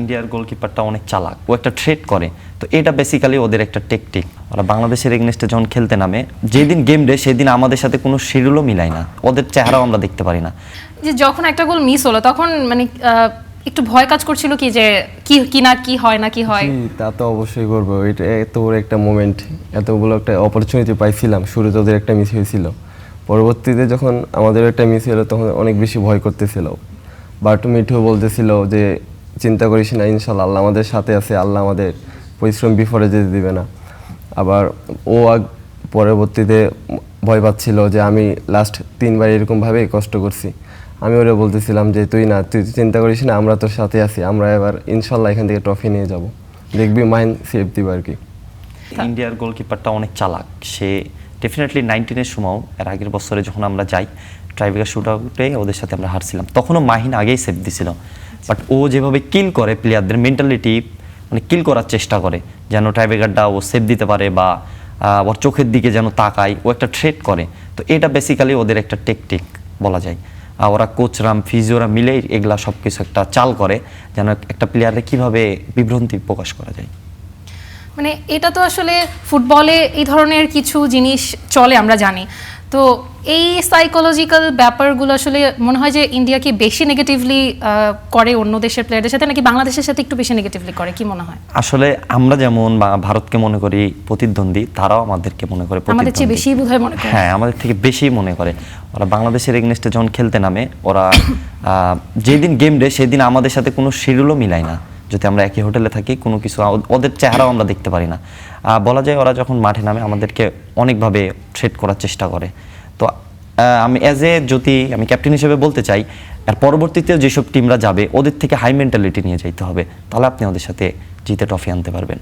ইন্ডিয়ার গোলকিপারটা অনেক চালাক, ও একটা ট্রেড করে। তো এটা বেসিক্যালি ওদের একটা টেকটিক। ওরা বাংলাদেশের এগেইনস্টে যখন খেলতে নামে, যেদিন গেম ডে সেদিন আমাদের সাথে কোনো শিডিউলও মিলায় না, ওদের চেহারাও আমরা দেখতে পারি না। যে যখন একটা গোল মিস হলো তখন মানে একটু ভয় কাজ করছিল কি যে কি না কি হয় না কি হয়। তা তো অবশ্যই করবো, এটা এত বড় একটা মোমেন্ট, এতগুলো একটা অপরচুনিটি পাইছিলাম, শুরুতে ওদের একটা মিস হয়েছিল, পরবর্তীতে যখন আমাদের একটা মিস হলো তখন অনেক বেশি ভয় করতেছিল। বাটু মিঠু বলতেছিল যে চিন্তা করিস না, ইনশাল্লাহ আল্লাহ আমাদের সাথে আছে, আল্লাহ আমাদের পরিশ্রম বিফলে যেতে দিবে না। আবার ও পরবর্তীতে ভয় পাচ্ছিল যে আমি লাস্ট 3 বার এরকমভাবে কষ্ট করছি। আমি ওরা বলতেছিলাম যে তুই চিন্তা করিস না, আমরা তোর সাথে আছি, আমরা এবার ইনশাল্লাহ এখান থেকে ট্রফি নিয়ে যাব, দেখবি মাইন্ড সেফ দিবে আর কি। ইন্ডিয়ার গোলকিপারটা অনেক চালাক, সে ডেফিনেটলি 19-এর সময় এর আগের বছরে যখন আমরা যাই ট্রাইব্রেকার শুট আউটে ওদের সাথে আমরা হারছিলাম, তখনও মাহিন আগেই সেভ দিছিল। বাট ও যেভাবে কিল করে প্লেয়ারদের মেন্টালিটি, মানে কিল করার চেষ্টা করে যেন ট্রাইব্রেকারটা ও সেভ দিতে পারে বা ওর চোখের দিকে যেন তাকায়, ও একটা থ্রেট করে। তো এটা বেসিক্যালি ওদের একটা টেকটিক বলা যায়। ওরা কোচরাম ফিজিওরা মিলেই এগুলা সব কিছু একটা চাল করে যেন একটা প্লেয়ারে কিভাবে বিভ্রান্তি প্রকাশ করা যায়। মানে এটা তো আসলে ফুটবলে এই ধরনের কিছু জিনিস চলে আমরা জানি। তো এই সাইকোলজিক্যাল ব্যাপারগুলো আসলে মনে হয় যে ইন্ডিয়া কি বেশি নেগেটিভলি করে অন্য দেশের প্লেয়ারদের সাথে, নাকি বাংলাদেশের সাথে একটু বেশি নেগেটিভলি করে, কি মনে হয়? আসলে আমরা যেমন ভারতকে মনে করি প্রতিদ্বন্দ্বী, তারাও আমাদেরকে মনে করে আমাদের চেয়ে বেশি বোধহয় মনে করে। হ্যাঁ, আমাদের থেকে বেশি মনে করে। ওরা বাংলাদেশের এগেইনস্টে যখন খেলতে নামে, ওরা যেদিন গেম ডে সেদিন আমাদের সাথে কোনো শিডিউলও মিলায় না। যদি আমরা একই হোটেলে থাকি, কোনো কিছু ওদের চেহারাও আমরা দেখতে পারি না। বলা যায় ওরা যখন মাঠে নামে আমাদেরকে অনেকভাবে থ্রেট করার চেষ্টা করে। তো আমি আমি ক্যাপ্টেন হিসেবে বলতে চাই, আর পরবর্তীতে যেসব টিমরা যাবে ওদের থেকে হাই মেন্টালিটি নিয়ে যাইতে হবে, তাহলে আপনি ওদের সাথে জিতে ট্রফি আনতে পারবেন।